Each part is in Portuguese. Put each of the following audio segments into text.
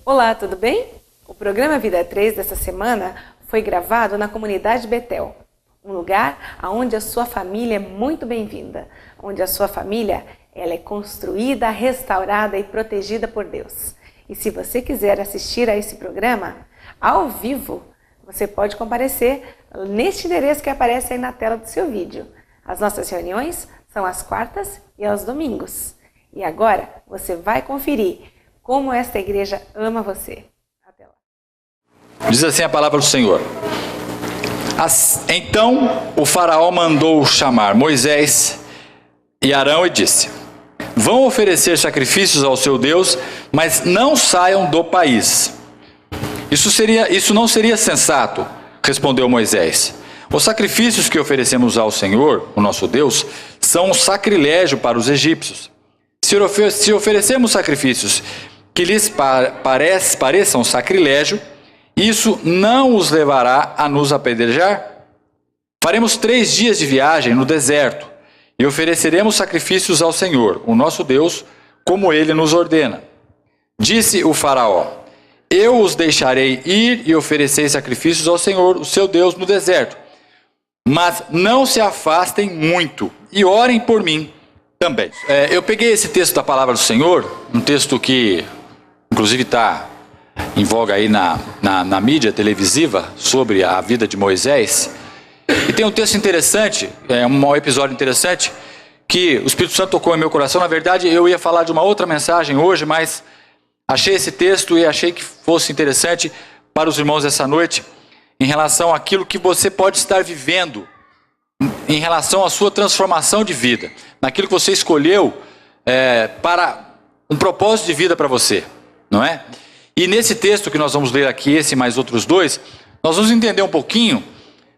Olá, tudo bem? O programa Vida 3 dessa semana foi gravado na comunidade Betel, um lugar onde a sua família é muito bem-vinda, onde a sua família ela é construída, restaurada e protegida por Deus. E se você quiser assistir a esse programa ao vivo, você pode comparecer neste endereço que aparece aí na tela do seu vídeo. As nossas reuniões são às quartas e aos domingos. E agora você vai conferir como esta igreja ama você. Até lá. Diz assim a palavra do Senhor. Então o faraó mandou chamar Moisés e Arão e disse: vão oferecer sacrifícios ao seu Deus, mas não saiam do país. Isso não seria sensato, respondeu Moisés. Os sacrifícios que oferecemos ao Senhor, o nosso Deus, são um sacrilégio para os egípcios. Se oferecemos sacrifícios que lhes pareçam sacrilégio, isso não os levará a nos apedrejar? Faremos 3 dias de viagem no deserto e ofereceremos sacrifícios ao Senhor, o nosso Deus, como ele nos ordena. Disse o faraó: eu os deixarei ir e oferecer sacrifícios ao Senhor, o seu Deus, no deserto. Mas não se afastem muito e orem por mim também. Eu peguei esse texto da palavra do Senhor, um texto que inclusive está em voga aí na mídia televisiva, sobre a vida de Moisés. E tem um texto interessante, um episódio interessante, que o Espírito Santo tocou em meu coração. Na verdade, eu ia falar de uma outra mensagem hoje, mas achei esse texto e achei que fosse interessante para os irmãos essa noite, em relação àquilo que você pode estar vivendo, em relação à sua transformação de vida, naquilo que você escolheu para um propósito de vida para você, não é? E nesse texto que nós vamos ler aqui, esse e mais outros 2, nós vamos entender um pouquinho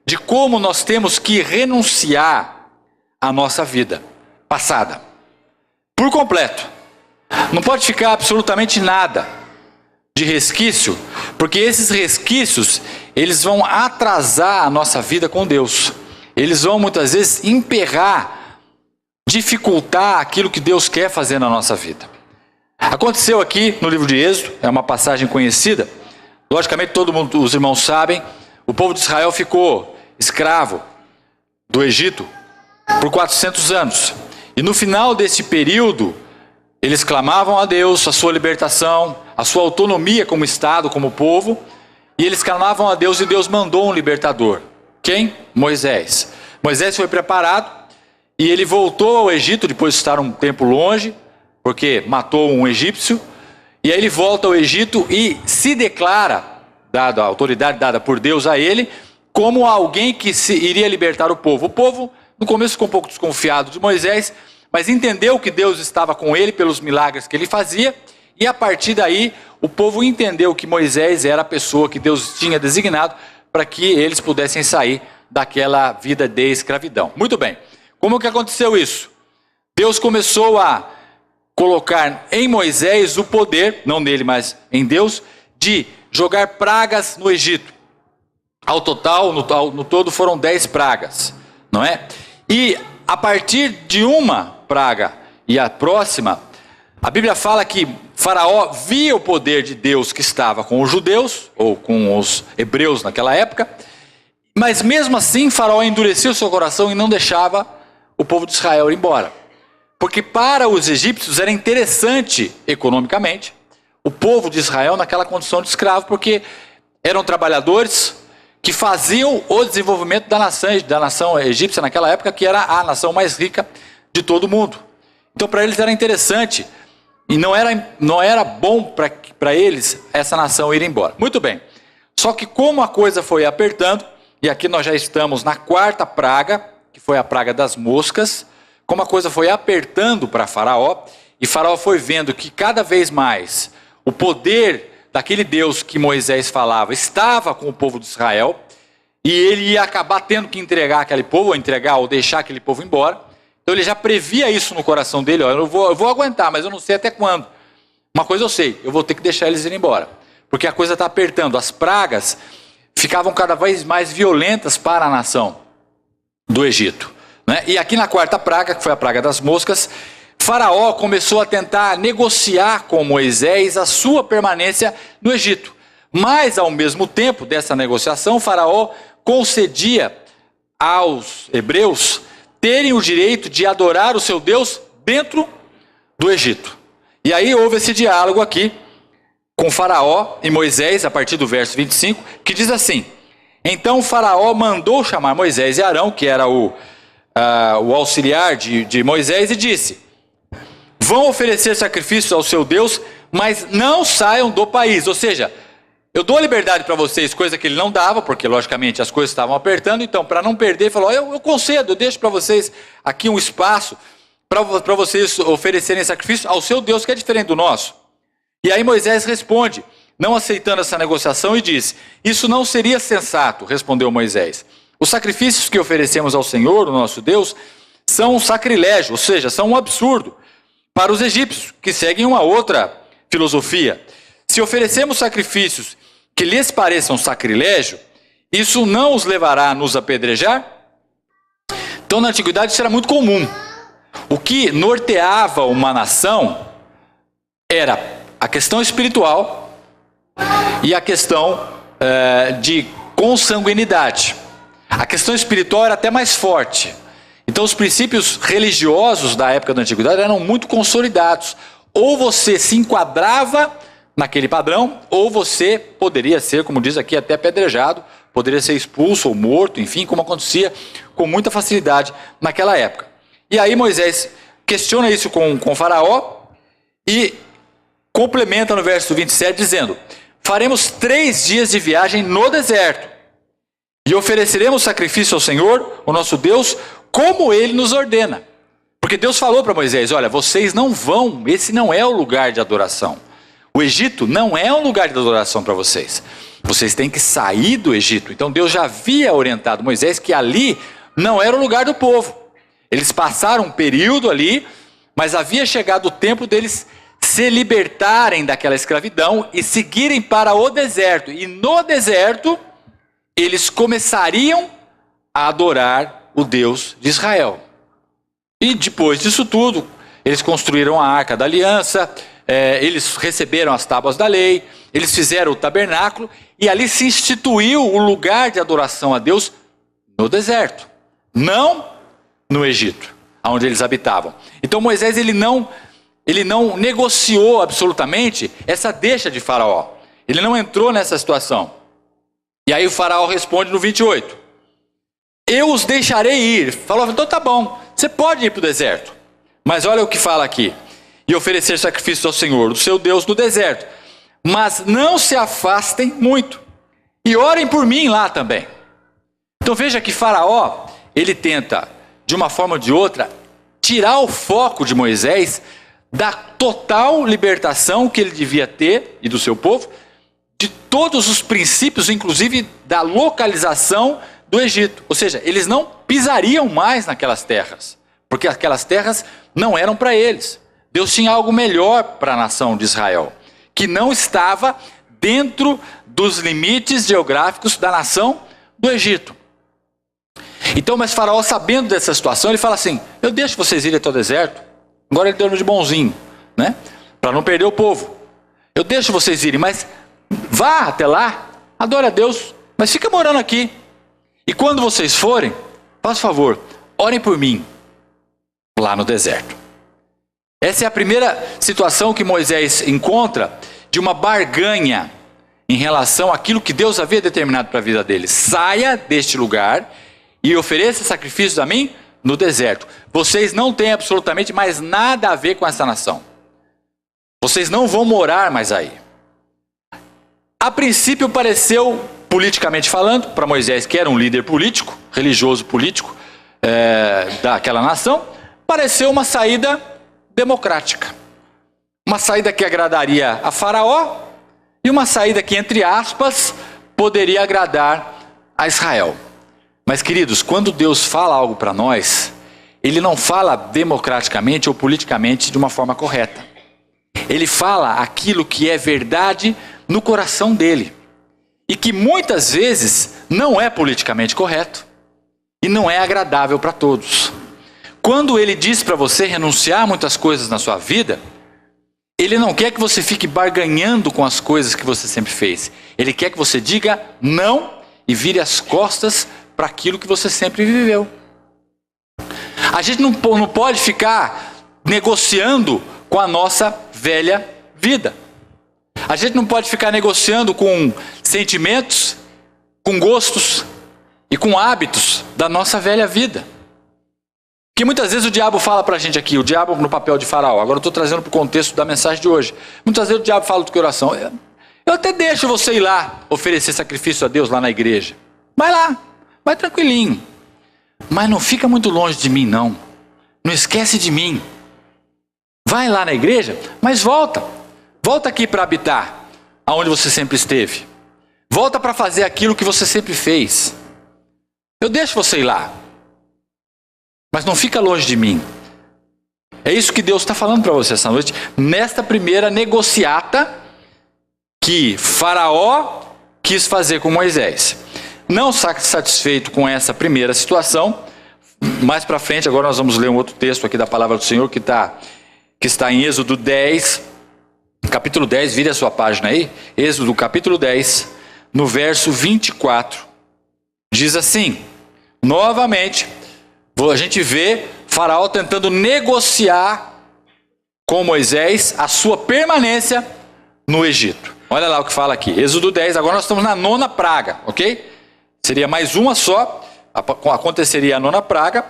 de como nós temos que renunciar à nossa vida passada, por completo. Não pode ficar absolutamente nada de resquício, porque esses resquícios, eles vão atrasar a nossa vida com Deus. Eles vão muitas vezes emperrar, dificultar aquilo que Deus quer fazer na nossa vida. Aconteceu aqui no livro de Êxodo, é uma passagem conhecida. Logicamente os irmãos sabem, o povo de Israel ficou escravo do Egito por 400 anos. E no final desse período, eles clamavam a Deus a sua libertação, a sua autonomia como Estado, como povo. E eles clamavam a Deus e Deus mandou um libertador. Quem? Moisés. Moisés foi preparado e ele voltou ao Egito depois de estar um tempo longe, porque matou um egípcio. E aí ele volta ao Egito e se declara, dada a autoridade dada por Deus a ele, como alguém que iria libertar o povo. O povo, no começo, ficou um pouco desconfiado de Moisés, mas entendeu que Deus estava com ele pelos milagres que ele fazia. E a partir daí, o povo entendeu que Moisés era a pessoa que Deus tinha designado para que eles pudessem sair daquela vida de escravidão. Muito bem. Como que aconteceu isso? Deus começou a colocar em Moisés o poder, não nele, mas em Deus, de jogar pragas no Egito. Ao total, no todo, foram 10 pragas, não é? E a partir de uma praga e a próxima, a Bíblia fala que Faraó via o poder de Deus que estava com os judeus, ou com os hebreus naquela época, mas mesmo assim Faraó endureceu seu coração e não deixava o povo de Israel ir embora. Porque para os egípcios era interessante economicamente o povo de Israel naquela condição de escravo, porque eram trabalhadores que faziam o desenvolvimento da nação egípcia naquela época, que era a nação mais rica de todo o mundo. Então para eles era interessante e não era bom para eles essa nação ir embora. Muito bem, só que como a coisa foi apertando, e aqui nós já estamos na 4ª praga, que foi a praga das moscas, como a coisa foi apertando para Faraó, e Faraó foi vendo que cada vez mais o poder daquele Deus que Moisés falava estava com o povo de Israel, e ele ia acabar tendo que entregar aquele povo, ou deixar aquele povo embora. Então ele já previa isso no coração dele: ó, eu vou aguentar, mas eu não sei até quando. Uma coisa eu sei, eu vou ter que deixar eles irem embora, porque a coisa está apertando. As pragas ficavam cada vez mais violentas para a nação do Egito, né? E aqui na 4ª praga, que foi a praga das moscas, Faraó começou a tentar negociar com Moisés a sua permanência no Egito. Mas, ao mesmo tempo dessa negociação, Faraó concedia aos hebreus terem o direito de adorar o seu Deus dentro do Egito. E aí houve esse diálogo aqui com Faraó e Moisés, a partir do verso 25, que diz assim: então Faraó mandou chamar Moisés e Arão, que era o auxiliar de Moisés, e disse: vão oferecer sacrifícios ao seu Deus, mas não saiam do país. Ou seja, eu dou liberdade para vocês, coisa que ele não dava, porque logicamente as coisas estavam apertando. Então, para não perder, ele falou: eu concedo, eu deixo para vocês aqui um espaço para vocês oferecerem sacrifício ao seu Deus, que é diferente do nosso. E aí Moisés responde, não aceitando essa negociação, e diz: isso não seria sensato, respondeu Moisés. Os sacrifícios que oferecemos ao Senhor, o nosso Deus, são um sacrilégio, ou seja, são um absurdo para os egípcios, que seguem uma outra filosofia. Se oferecemos sacrifícios que lhes pareçam sacrilégio, isso não os levará a nos apedrejar? Então, na antiguidade, isso era muito comum. O que norteava uma nação era a questão espiritual e a questão de consanguinidade. A questão espiritual era até mais forte. Então, os princípios religiosos da época da antiguidade eram muito consolidados. Ou você se enquadrava naquele padrão, ou você poderia ser, como diz aqui, até apedrejado, poderia ser expulso ou morto, enfim, como acontecia com muita facilidade naquela época. E aí Moisés questiona isso com Faraó e complementa no verso 27 dizendo: faremos 3 dias de viagem no deserto e ofereceremos sacrifício ao Senhor, o nosso Deus, como Ele nos ordena. Porque Deus falou para Moisés: olha, vocês não vão, esse não é o lugar de adoração. O Egito não é um lugar de adoração para vocês. Vocês têm que sair do Egito. Então Deus já havia orientado Moisés que ali não era o lugar do povo. Eles passaram um período ali, mas havia chegado o tempo deles se libertarem daquela escravidão e seguirem para o deserto. E no deserto, eles começariam a adorar o Deus de Israel. E depois disso tudo, eles construíram a Arca da Aliança, eles receberam as tábuas da lei, eles fizeram o tabernáculo, e ali se instituiu o lugar de adoração a Deus no deserto, não no Egito, onde eles habitavam. Então Moisés ele não negociou absolutamente essa deixa de Faraó. Ele não entrou nessa situação. E aí o Faraó responde no 28. Eu os deixarei ir. Falou: então tá bom, você pode ir para o deserto. Mas olha o que fala aqui. E oferecer sacrifícios ao Senhor, o seu Deus, no deserto. Mas não se afastem muito. E orem por mim lá também. Então veja que Faraó, ele tenta, de uma forma ou de outra, tirar o foco de Moisés da total libertação que ele devia ter, e do seu povo, de todos os princípios, inclusive da localização do Egito. Ou seja, eles não pisariam mais naquelas terras, porque aquelas terras não eram para eles. Deus tinha algo melhor para a nação de Israel, que não estava dentro dos limites geográficos da nação do Egito. Então, mas Faraó, sabendo dessa situação, ele fala assim: eu deixo vocês irem até o deserto. Agora ele deu de bonzinho, né? Para não perder o povo. Eu deixo vocês irem, mas vá até lá, adore a Deus, mas fica morando aqui. E quando vocês forem, faça favor, orem por mim lá no deserto. Essa é a primeira situação que Moisés encontra de uma barganha em relação àquilo que Deus havia determinado para a vida dele. Saia deste lugar e ofereça sacrifícios a mim no deserto. Vocês não têm absolutamente mais nada a ver com essa nação. Vocês não vão morar mais aí. A princípio pareceu, politicamente falando, para Moisés, que era um líder político, religioso político daquela nação, pareceu uma saída democrática. Uma saída que agradaria a Faraó e uma saída que, entre aspas, poderia agradar a Israel. Mas, queridos, quando Deus fala algo para nós, Ele não fala democraticamente ou politicamente de uma forma correta. Ele fala aquilo que é verdade no coração dele. E que muitas vezes não é politicamente correto. E não é agradável para todos. quando ele diz para você renunciar a muitas coisas na sua vida, ele não quer que você fique barganhando com as coisas que você sempre fez. Ele quer que você diga não e vire as costas para aquilo que você sempre viveu. A gente não pode ficar negociando com a nossa velha vida. A gente não pode ficar negociando com sentimentos, com gostos e com hábitos da nossa velha vida. Que muitas vezes o diabo fala pra gente aqui, o diabo no papel de Faraó. Agora eu estou trazendo para o contexto da mensagem de hoje. Muitas vezes o diabo fala do coração. Eu até deixo você ir lá oferecer sacrifício a Deus lá na igreja. Vai lá, vai tranquilinho. Mas não fica muito longe de mim não. Não esquece de mim. Vai lá na igreja, mas volta. Volta aqui para habitar aonde você sempre esteve. Volta para fazer aquilo que você sempre fez. Eu deixo você ir lá. Mas não fica longe de mim. É isso que Deus está falando para você essa noite. Nesta primeira negociata que Faraó quis fazer com Moisés. Não satisfeito com essa primeira situação, mais para frente, agora nós vamos ler um outro texto aqui da palavra do Senhor que está em Êxodo 10, capítulo 10, vire a sua página aí. Êxodo capítulo 10, no verso 24. Diz assim, novamente, a gente vê Faraó tentando negociar com Moisés a sua permanência no Egito. Olha lá o que fala aqui, Êxodo 10, agora nós estamos na 9ª praga, ok? Seria mais uma só, aconteceria a 9ª praga,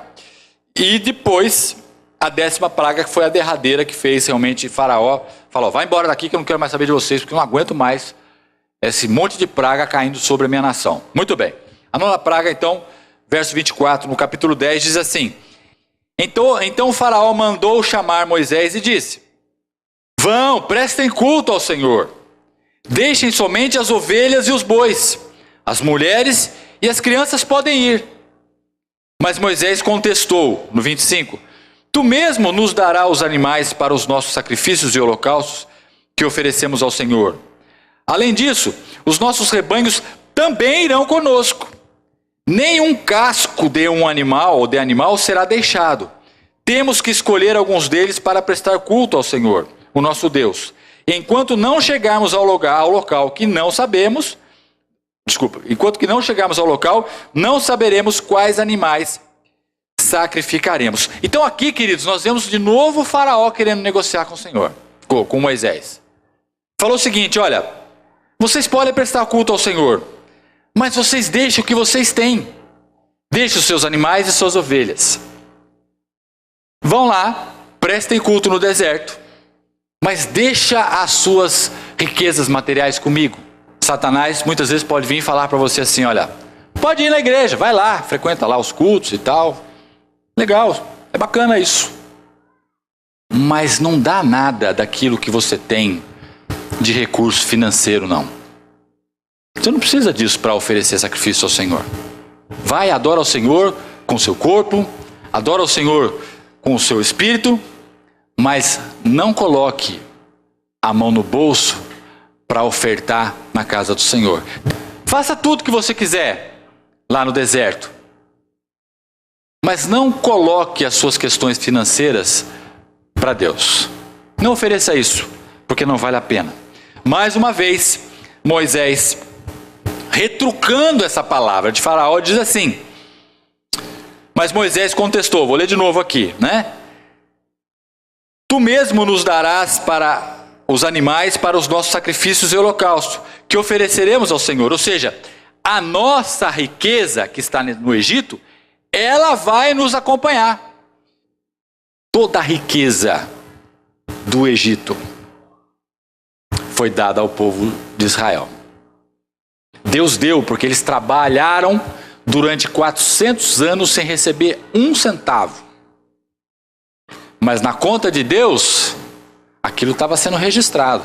e depois a 10ª praga, que foi a derradeira, que fez realmente Faraó, falou, vai embora daqui que eu não quero mais saber de vocês, porque eu não aguento mais esse monte de praga caindo sobre a minha nação. Muito bem, a 9ª praga então, verso 24, no capítulo 10, diz assim, então o Faraó mandou chamar Moisés e disse, vão, prestem culto ao Senhor, deixem somente as ovelhas e os bois, as mulheres e as crianças podem ir. Mas Moisés contestou, no 25, tu mesmo nos dará os animais para os nossos sacrifícios e holocaustos que oferecemos ao Senhor. Além disso, os nossos rebanhos também irão conosco. Nenhum casco de um animal ou de animal será deixado. Temos que escolher alguns deles para prestar culto ao Senhor, o nosso Deus. Enquanto não chegarmos ao local que não sabemos, enquanto que não chegarmos ao local, não saberemos quais animais sacrificaremos. Então aqui, queridos, nós vemos de novo o Faraó querendo negociar com o Senhor, com Moisés. Falou o seguinte, olha, vocês podem prestar culto ao Senhor, mas vocês deixem o que vocês têm. Deixem os seus animais e suas ovelhas. Vão lá, prestem culto no deserto, mas deixa as suas riquezas materiais comigo. Satanás muitas vezes pode vir falar para você assim, olha, pode ir na igreja, vai lá, frequenta lá os cultos e tal. Legal, é bacana isso. Mas não dá nada daquilo que você tem de recurso financeiro, não. Você não precisa disso para oferecer sacrifício ao Senhor. Vai, adora ao Senhor com o seu corpo, adora ao Senhor com o seu espírito, mas não coloque a mão no bolso para ofertar na casa do Senhor. Faça tudo que você quiser lá no deserto, mas não coloque as suas questões financeiras para Deus. Não ofereça isso, porque não vale a pena. Mais uma vez, Moisés, retrucando essa palavra de Faraó, diz assim, mas Moisés contestou, vou ler de novo aqui, né? Tu mesmo nos darás para os animais para os nossos sacrifícios e holocaustos, que ofereceremos ao Senhor. Ou seja, a nossa riqueza que está no Egito, ela vai nos acompanhar. Toda a riqueza do Egito foi dada ao povo de Israel. Deus deu, porque eles trabalharam durante 400 anos sem receber um centavo. Mas na conta de Deus, aquilo estava sendo registrado.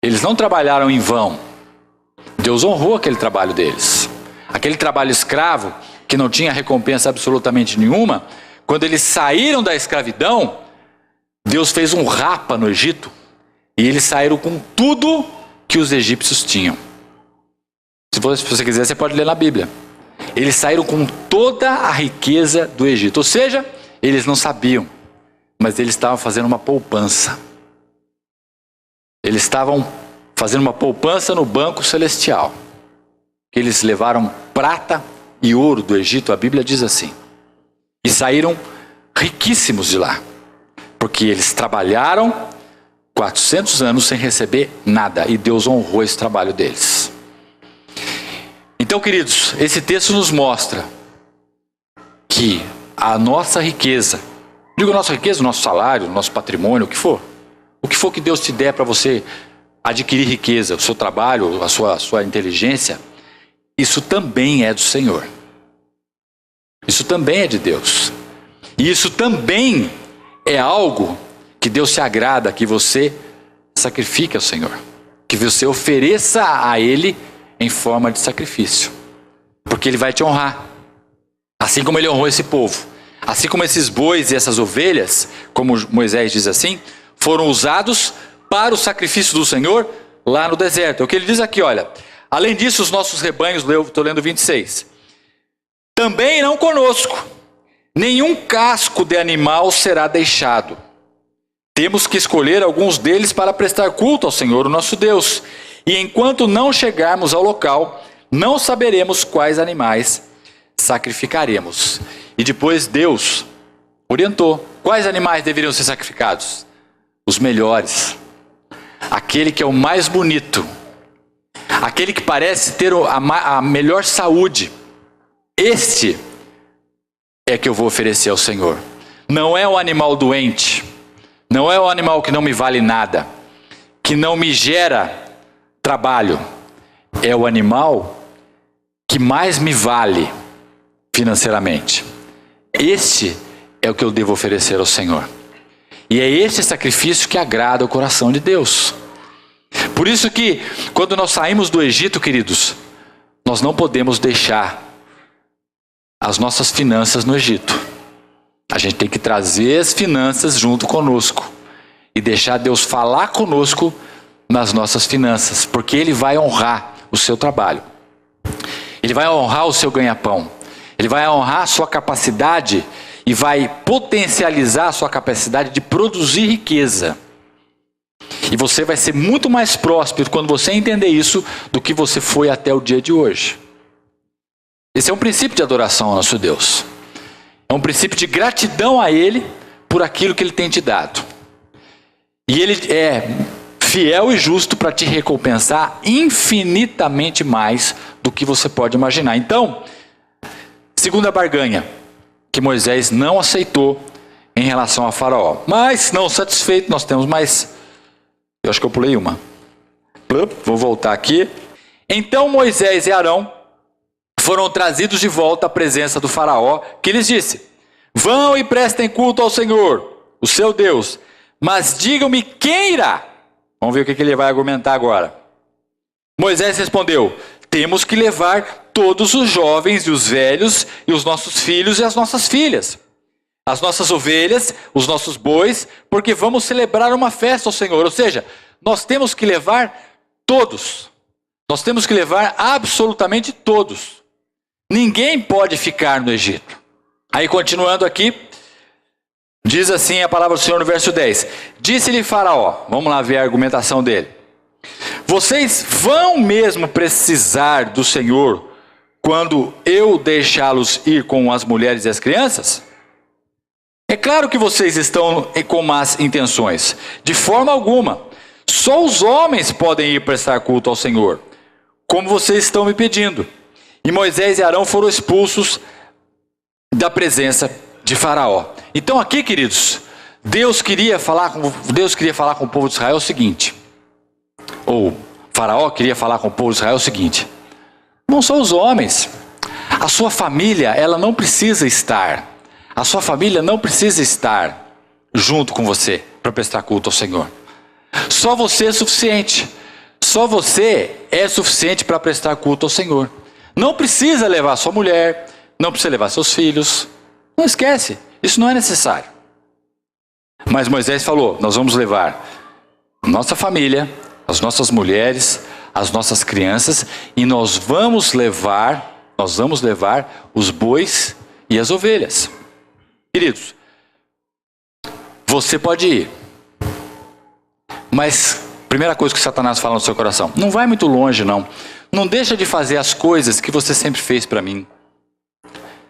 Eles não trabalharam em vão. Deus honrou aquele trabalho deles. Aquele trabalho escravo, que não tinha recompensa absolutamente nenhuma, quando eles saíram da escravidão, Deus fez um rapa no Egito, e eles saíram com tudo que os egípcios tinham. Se você quiser, você pode ler na Bíblia. Eles saíram com toda a riqueza do Egito. Ou seja, eles não sabiam, mas eles estavam fazendo uma poupança. Eles estavam fazendo uma poupança no banco celestial. Eles levaram prata e ouro do Egito, a Bíblia diz assim. E saíram riquíssimos de lá. Porque eles trabalharam 400 anos sem receber nada. E Deus honrou esse trabalho deles. Então, queridos, esse texto nos mostra que a nossa riqueza, digo a nossa riqueza, o nosso salário, o nosso patrimônio, o que for que Deus te der para você adquirir riqueza, o seu trabalho, a sua inteligência, isso também é do Senhor. Isso também é de Deus. E isso também é algo que Deus se agrada, que você sacrifique ao Senhor, que você ofereça a Ele em forma de sacrifício, porque Ele vai te honrar, assim como Ele honrou esse povo, assim como esses bois e essas ovelhas, como Moisés diz assim, foram usados para o sacrifício do Senhor lá no deserto. É o que ele diz aqui, olha, além disso os nossos rebanhos, estou lendo 26, também não conosco, nenhum casco de animal será deixado. Temos que escolher alguns deles para prestar culto ao Senhor, o nosso Deus. E enquanto não chegarmos ao local, não saberemos quais animais sacrificaremos. E depois Deus orientou. Quais animais deveriam ser sacrificados? Os melhores. Aquele que é o mais bonito. Aquele que parece ter a melhor saúde. Este é que eu vou oferecer ao Senhor. Não é um animal doente. Não é um animal que não me vale nada. Que não me gera trabalho. É o animal que mais me vale financeiramente. Este é o que eu devo oferecer ao Senhor. E é esse sacrifício que agrada o coração de Deus. Por isso que quando nós saímos do Egito, queridos, nós não podemos deixar as nossas finanças no Egito. A gente tem que trazer as finanças junto conosco e deixar Deus falar conosco nas nossas finanças, porque Ele vai honrar o seu trabalho. Ele vai honrar o seu ganha-pão. Ele vai honrar a sua capacidade e vai potencializar a sua capacidade de produzir riqueza. E você vai ser muito mais próspero quando você entender isso do que você foi até o dia de hoje. Esse é um princípio de adoração ao nosso Deus. É um princípio de gratidão a Ele por aquilo que Ele tem te dado. E Ele é fiel e justo para te recompensar infinitamente mais do que você pode imaginar. Então, segunda barganha que Moisés não aceitou em relação a Faraó. Mas, não satisfeito, nós temos mais. Eu acho que eu pulei uma. Vou voltar aqui. Então Moisés e Arão foram trazidos de volta à presença do Faraó, que lhes disse: vão e prestem culto ao Senhor, o seu Deus, mas digam-me quem irá. Vamos ver o que ele vai argumentar agora. Moisés respondeu: temos que levar todos os jovens e os velhos, e os nossos filhos e as nossas filhas, as nossas ovelhas, os nossos bois, porque vamos celebrar uma festa ao Senhor. Ou seja, nós temos que levar todos. Nós temos que levar absolutamente todos. Ninguém pode ficar no Egito. Aí continuando aqui, diz assim a palavra do Senhor no verso 10. Disse-lhe Faraó, vamos lá ver a argumentação dele. Vocês vão mesmo precisar do Senhor quando eu deixá-los ir com as mulheres e as crianças? É claro que vocês estão com más intenções. De forma alguma. Só os homens podem ir prestar culto ao Senhor, como vocês estão me pedindo. E Moisés e Arão foram expulsos da presença de Faraó. Então aqui, queridos, Deus queria falar com o povo de Israel o seguinte. Ou Faraó queria falar com o povo de Israel o seguinte: não são os homens. A sua família, ela não precisa estar. A sua família não precisa estar junto com você para prestar culto ao Senhor. Só você é suficiente. Só você é suficiente para prestar culto ao Senhor. Não precisa levar sua mulher, não precisa levar seus filhos. Não esquece, isso não é necessário. Mas Moisés falou: nós vamos levar nossa família, as nossas mulheres, as nossas crianças, e nós vamos levar os bois e as ovelhas. Queridos, você pode ir. Mas, primeira coisa que Satanás fala no seu coração, não vai muito longe não. Não deixa de fazer as coisas que você sempre fez para mim.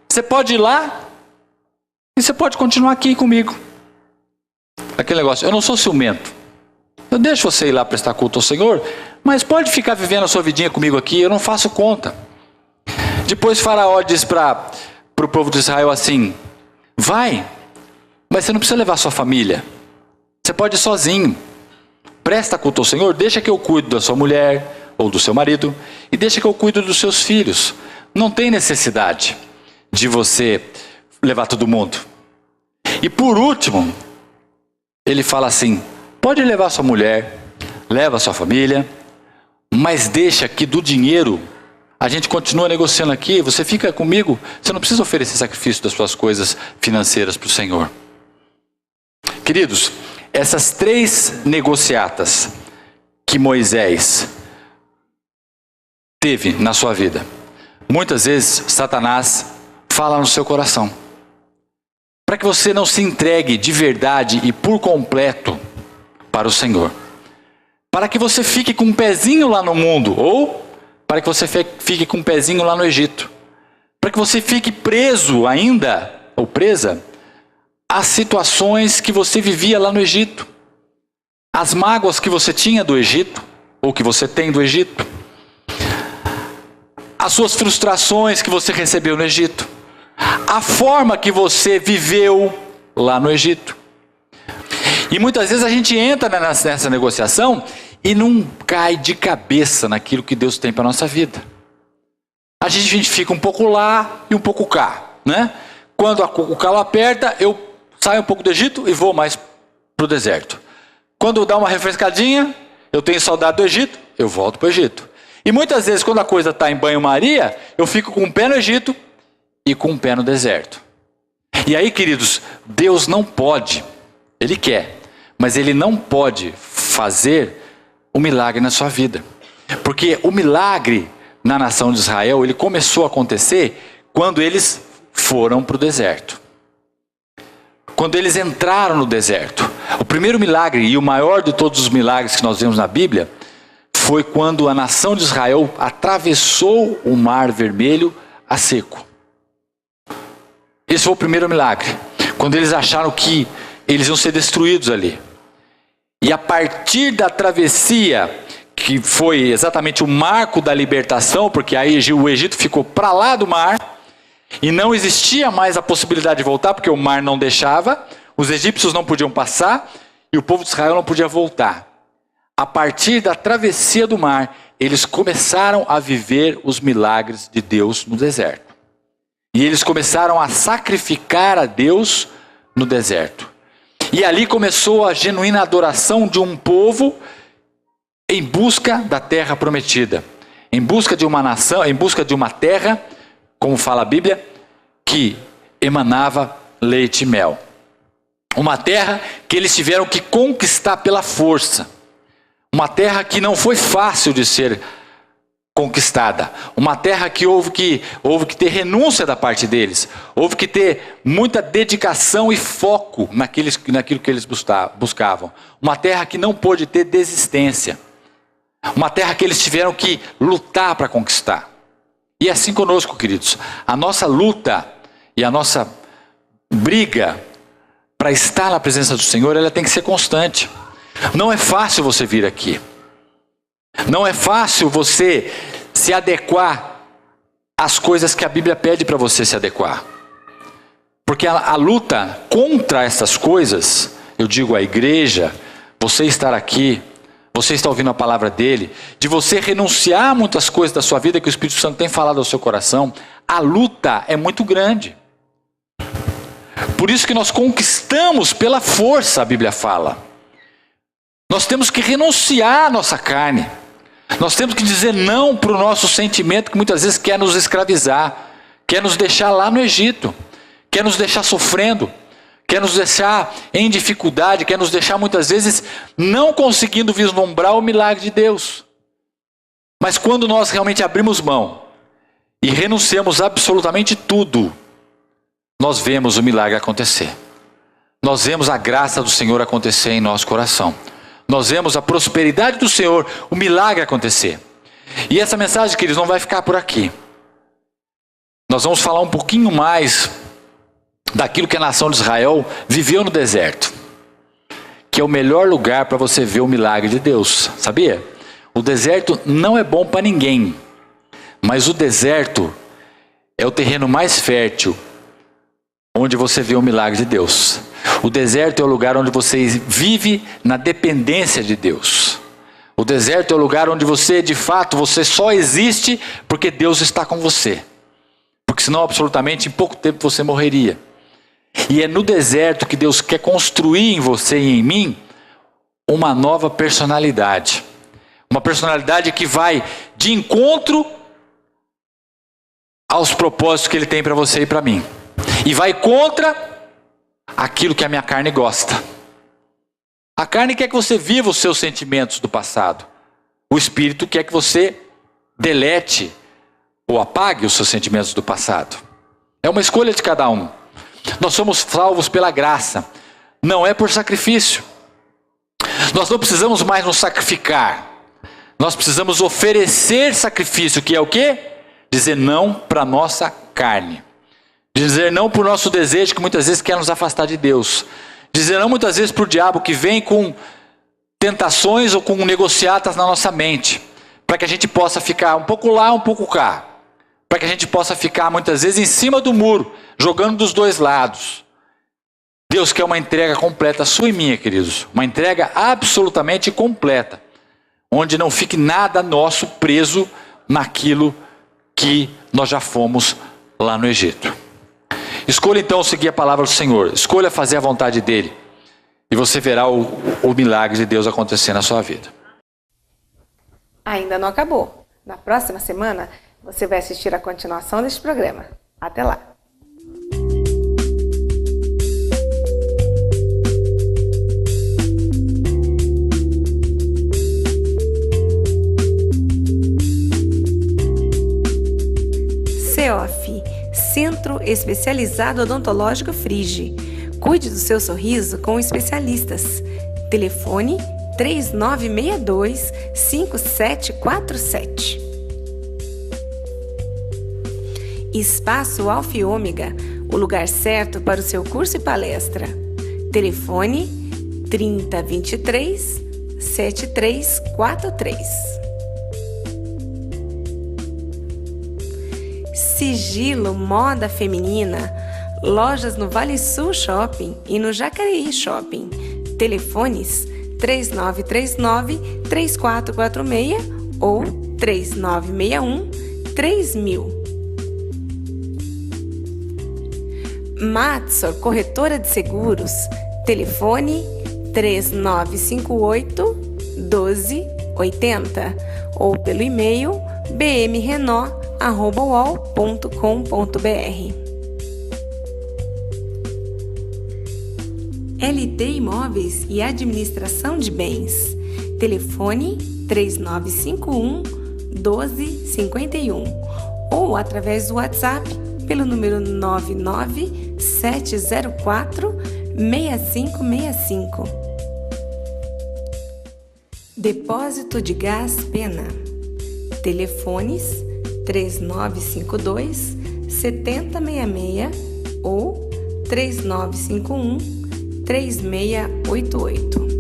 Você pode ir lá e você pode continuar aqui comigo. Aquele negócio, eu não sou ciumento. Eu deixo você ir lá prestar culto ao Senhor, mas pode ficar vivendo a sua vidinha comigo aqui, eu não faço conta. Depois Faraó diz para o povo de Israel assim, vai, mas você não precisa levar sua família. Você pode ir sozinho. Presta culto ao Senhor, deixa que eu cuido da sua mulher ou do seu marido e deixa que eu cuido dos seus filhos. Não tem necessidade de você levar todo mundo. E por último, ele fala assim, pode levar sua mulher, leva sua família, mas deixa que do dinheiro a gente continua negociando aqui, você fica comigo, você não precisa oferecer sacrifício das suas coisas financeiras para o Senhor. Queridos, essas 3 negociatas que Moisés teve na sua vida, muitas vezes Satanás fala no seu coração, para que você não se entregue de verdade e por completo para o Senhor, para que você fique com um pezinho lá no mundo, ou para que você fique com um pezinho lá no Egito, para que você fique preso ainda, ou presa, às situações que você vivia lá no Egito, as mágoas que você tinha do Egito, ou que você tem do Egito, as suas frustrações que você recebeu no Egito, a forma que você viveu lá no Egito. E muitas vezes a gente entra nessa negociação e não cai de cabeça naquilo que Deus tem para a nossa vida. A gente fica um pouco lá e um pouco cá, né? Quando o calo aperta, eu saio um pouco do Egito e vou mais para o deserto. Quando dá uma refrescadinha, eu tenho saudade do Egito, eu volto para o Egito. E muitas vezes, quando a coisa está em banho-maria, eu fico com um pé no Egito e com um pé no deserto. E aí, queridos, Deus não pode, Ele quer, mas Ele não pode fazer um milagre na sua vida. Porque o milagre na nação de Israel, ele começou a acontecer quando eles foram para o deserto. Quando eles entraram no deserto. O primeiro milagre e o maior de todos os milagres que nós vemos na Bíblia foi quando a nação de Israel atravessou o Mar Vermelho a seco. Esse foi o primeiro milagre. Quando eles acharam que eles iam ser destruídos ali. E a partir da travessia, que foi exatamente o marco da libertação, porque aí o Egito ficou para lá do mar, e não existia mais a possibilidade de voltar, porque o mar não deixava, os egípcios não podiam passar, e o povo de Israel não podia voltar. A partir da travessia do mar, eles começaram a viver os milagres de Deus no deserto. E eles começaram a sacrificar a Deus no deserto. E ali começou a genuína adoração de um povo em busca da terra prometida. Em busca de uma nação, em busca de uma terra, como fala a Bíblia, que emanava leite e mel. Uma terra que eles tiveram que conquistar pela força. Uma terra que não foi fácil de ser conquistada. Uma terra que houve que ter renúncia da parte deles. Houve que ter muita dedicação e foco naquilo que eles buscavam. Uma terra que não pôde ter desistência. Uma terra que eles tiveram que lutar para conquistar. E é assim conosco, queridos. A nossa luta e a nossa briga para estar na presença do Senhor, ela tem que ser constante. Não é fácil você vir aqui. Não é fácil você se adequar às coisas que a Bíblia pede para você se adequar. Porque a luta contra essas coisas, eu digo a igreja, você estar aqui, você está ouvindo a palavra dele, de você renunciar a muitas coisas da sua vida que o Espírito Santo tem falado ao seu coração, a luta é muito grande. Por isso que nós conquistamos pela força, a Bíblia fala. Nós temos que renunciar à nossa carne. Nós temos que dizer não para o nosso sentimento que muitas vezes quer nos escravizar, quer nos deixar lá no Egito, quer nos deixar sofrendo, quer nos deixar em dificuldade, quer nos deixar muitas vezes não conseguindo vislumbrar o milagre de Deus. Mas quando nós realmente abrimos mão e renunciamos absolutamente tudo, nós vemos o milagre acontecer. nós vemos a graça do Senhor acontecer em nosso coração. Nós vemos a prosperidade do Senhor, o milagre acontecer. E essa mensagem, queridos, não vai ficar por aqui. Nós vamos falar um pouquinho mais daquilo que a nação de Israel viveu no deserto, que é o melhor lugar para você ver o milagre de Deus, sabia? O deserto não é bom para ninguém, mas o deserto é o terreno mais fértil, onde você vê o milagre de Deus. O deserto é o lugar onde você vive na dependência de Deus. O deserto é o lugar onde você, de fato, você só existe porque Deus está com você. Porque senão, absolutamente, em pouco tempo você morreria. E é no deserto que Deus quer construir em você e em mim uma nova personalidade. Uma personalidade que vai de encontro aos propósitos que Ele tem para você e para mim. E vai contra aquilo que a minha carne gosta. A carne quer que você viva os seus sentimentos do passado. O Espírito quer que você delete ou apague os seus sentimentos do passado. É uma escolha de cada um. Nós somos salvos pela graça, não é por sacrifício. Nós não precisamos mais nos sacrificar. Nós precisamos oferecer sacrifício, que é o quê? Dizer não para a nossa carne. Dizer não para o nosso desejo, que muitas vezes quer nos afastar de Deus. Dizer não muitas vezes para o diabo, que vem com tentações ou com negociatas na nossa mente, para que a gente possa ficar um pouco lá, um pouco cá. Para que a gente possa ficar muitas vezes em cima do muro, jogando dos dois lados. Deus quer uma entrega completa, sua e minha, queridos. Uma entrega absolutamente completa. Onde não fique nada nosso preso naquilo que nós já fomos lá no Egito. Escolha então seguir a palavra do Senhor. Escolha fazer a vontade dEle. E você verá o milagre de Deus acontecer na sua vida. Ainda não acabou. Na próxima semana, você vai assistir a continuação deste programa. Até lá! CEOF, Centro Especializado Odontológico Frige. Cuide do seu sorriso com especialistas. Telefone 3962-5747. Espaço Alfa e Ômega, o lugar certo para o seu curso e palestra. Telefone 3023-7343. Sigilo Moda Feminina, lojas no Vale Sul Shopping e no Jacareí Shopping. Telefones 3939-3446 ou 3961-3000. Matsor Corretora de Seguros, telefone 3958-1280 ou pelo e-mail bmrenó@uol.com.br. LT Imóveis e Administração de Bens, telefone 3951-1251 ou através do WhatsApp pelo número 99704-6565. Depósito de Gás Pena. Telefones 3952-7066 ou 3951-3688.